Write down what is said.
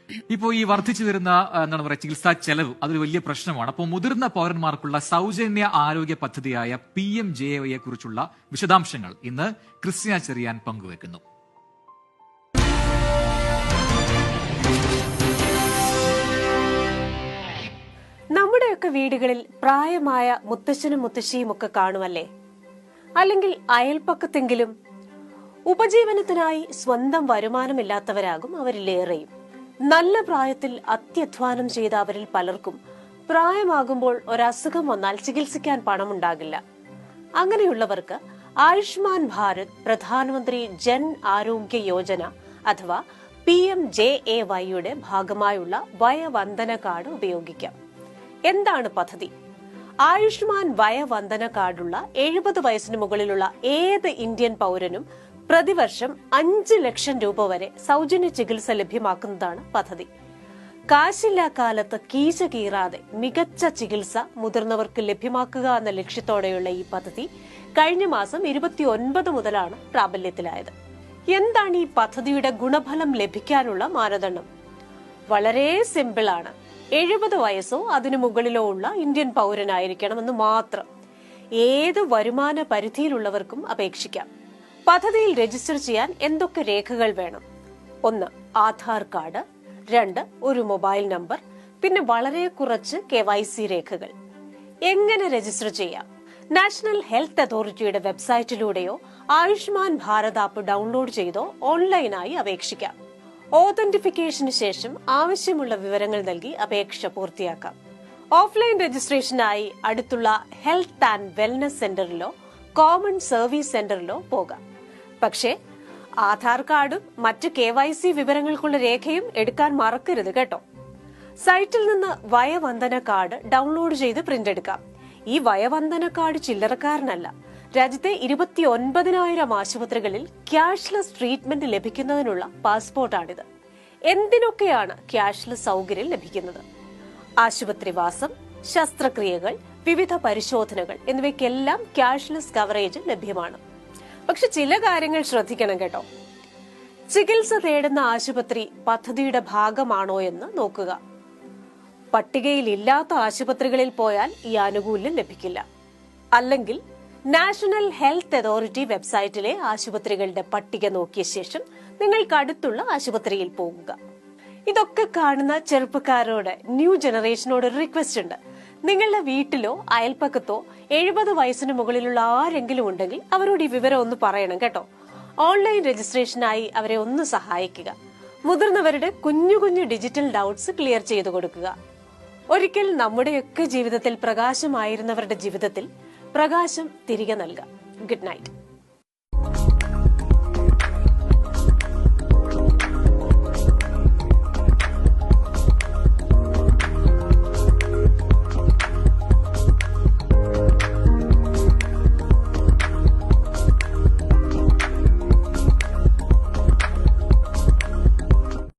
ഇപ്പോൾ ഈ വർദ്ധിച്ചു വരുന്ന എന്താണ് പറയുക ചികിത്സാ ചെലവ് അതൊരു വലിയ പ്രശ്നമാണ്. അപ്പോൾ മുതിർന്ന പൗരന്മാർക്കുള്ള സൗജന്യ ആരോഗ്യ പദ്ധതിയായ PMJAY കുറിച്ചുള്ള വിശദാംശങ്ങൾ ഇന്ന് ക്രിസ്ത്യ ചെറിയാൻ പങ്കുവെക്കുന്നു. നമ്മുടെയൊക്കെ വീടുകളിൽ പ്രായമായ മുത്തശ്ശനും മുത്തശ്ശിയും ഒക്കെ കാണുമല്ലേ? അല്ലെങ്കിൽ അയൽപ്പക്കത്തെങ്കിലും. ഉപജീവനത്തിനായി സ്വന്തം വരുമാനമില്ലാത്തവരാകും അവരിലേറെയും. നല്ല പ്രായത്തിൽ അത്യധ്വാനം ചെയ്ത അവരിൽ പലർക്കും പ്രായമാകുമ്പോൾ ഒരസുഖം വന്നാൽ ചികിത്സിക്കാൻ പണമുണ്ടാകില്ല. അങ്ങനെയുള്ളവർക്ക് ആയുഷ്മാൻ ഭാരത് പ്രധാനമന്ത്രി ജൻ ആരോഗ്യ യോജന അഥവാ PMJAYയുടെ ഭാഗമായുള്ള വയവന്ദന കാർഡ് ഉപയോഗിക്കാം. എന്താണ് പദ്ധതി? ആയുഷ്മാൻ വയവന്ദന കാർഡുള്ള 70 വയസ്സിന് മുകളിലുള്ള ഏത് ഇന്ത്യൻ പൗരനും പ്രതിവർഷം 5 ലക്ഷം രൂപ വരെ സൗജന്യ ചികിത്സ ലഭ്യമാക്കുന്നതാണ് പദ്ധതി. കാശില്ലാ കാലത്ത് കീശ കീറാതെ മികച്ച ചികിത്സ മുതിർന്നവർക്ക് ലഭ്യമാക്കുക എന്ന ലക്ഷ്യത്തോടെയുള്ള ഈ പദ്ധതി കഴിഞ്ഞ മാസം 29 മുതലാണ് പ്രാബല്യത്തിലായത്. എന്താണ് ഈ പദ്ധതിയുടെ ഗുണഫലം ലഭിക്കാനുള്ള മാനദണ്ഡം? വളരെ സിമ്പിളാണ്. 70 വയസ്സോ അതിനു മുകളിലോ ഉള്ള ഇന്ത്യൻ പൗരനായിരിക്കണമെന്ന് മാത്രം. ഏത് വരുമാന പരിധിയിലുള്ളവർക്കും അപേക്ഷിക്കാം. പദ്ധതിയിൽ രജിസ്റ്റർ ചെയ്യാൻ എന്തൊക്കെ രേഖകൾ വേണം? 1. ആധാർ കാർഡ്. 2. ഒരു മൊബൈൽ നമ്പർ. പിന്നെ വളരെ കുറച്ച് KYC രേഖകൾ. എങ്ങനെ രജിസ്റ്റർ ചെയ്യാം? നാഷണൽ ഹെൽത്ത് അതോറിറ്റിയുടെ വെബ്സൈറ്റിലൂടെയോ ആയുഷ്മാൻ ഭാരത് ആപ്പ് ഡൗൺലോഡ് ചെയ്തോ ഓൺലൈനായി അപേക്ഷിക്കാം. ഓതന്റിഫിക്കേഷന് ശേഷം ആവശ്യമുള്ള വിവരങ്ങൾ നൽകി അപേക്ഷ പൂർത്തിയാക്കാം. ഓഫ്ലൈൻ രജിസ്ട്രേഷനായി അടുത്തുള്ള ഹെൽത്ത് ആൻഡ് വെൽനസ് സെന്ററിലോ കോമൺ സർവീസ് സെന്ററിലോ പോകാം. പക്ഷേ ആധാർ കാർഡും മറ്റ് KYC വിവരങ്ങൾക്കുള്ള രേഖയും എടുക്കാൻ മറക്കരുത് കേട്ടോ. സൈറ്റിൽ നിന്ന് വയവന്ദന കാർഡ് ഡൗൺലോഡ് ചെയ്ത് പ്രിന്റ് എടുക്കാം. ഈ വയവന്ദന കാർഡ് ചില്ലറക്കാരനല്ല. രാജ്യത്തെ 29,000 ആശുപത്രികളിൽ ക്യാഷ്ലെസ് ട്രീറ്റ്മെന്റ് ലഭിക്കുന്നതിനുള്ള പാസ്പോർട്ടാണിത്. എന്തിനൊക്കെയാണ് ക്യാഷ്ലെസ് സൗകര്യം ലഭിക്കുന്നത്? ആശുപത്രിവാസം, ശസ്ത്രക്രിയകൾ, വിവിധ പരിശോധനകൾ എന്നിവയ്ക്കെല്ലാം ക്യാഷ്ലെസ് കവറേജ് ലഭ്യമാണ്. പക്ഷെ ചില കാര്യങ്ങൾ ശ്രദ്ധിക്കണം കേട്ടോ. ചികിത്സ തേടുന്ന ആശുപത്രി പദ്ധതിയുടെ ഭാഗമാണോ എന്ന് നോക്കുക. പട്ടികയിൽ ഇല്ലാത്ത ആശുപത്രികളിൽ പോയാൽ ഈ ആനുകൂല്യം ലഭിക്കില്ല. അല്ലെങ്കിൽ നാഷണൽ ഹെൽത്ത് അതോറിറ്റി വെബ്സൈറ്റിലെ ആശുപത്രികളുടെ പട്ടിക നോക്കിയ ശേഷം നിങ്ങൾക്ക് അടുത്തുള്ള ആശുപത്രിയിൽ പോകുക. ഇതൊക്കെ കാണുന്ന ചെറുപ്പക്കാരോട്, ന്യൂ ജനറേഷനോട് ഒരു റിക്വസ്റ്റ് ഉണ്ട്. നിങ്ങളുടെ വീട്ടിലോ അയൽപ്പക്കത്തോ 70 വയസ്സിന് മുകളിലുള്ള ആരെങ്കിലും ഉണ്ടെങ്കിൽ അവരോട് ഈ വിവരം ഒന്ന് പറയണം കേട്ടോ. ഓൺലൈൻ രജിസ്ട്രേഷനായി അവരെ ഒന്ന് സഹായിക്കുക. മുതിർന്നവരുടെ കുഞ്ഞു കുഞ്ഞു ഡിജിറ്റൽ ഡൗട്ട്സ് ക്ലിയർ ചെയ്തു കൊടുക്കുക. ഒരിക്കൽ നമ്മുടെയൊക്കെ ജീവിതത്തിൽ പ്രകാശമായിരുന്നവരുടെ ജീവിതത്തിൽ പ്രകാശം തിരികെ നൽകാം. Good night.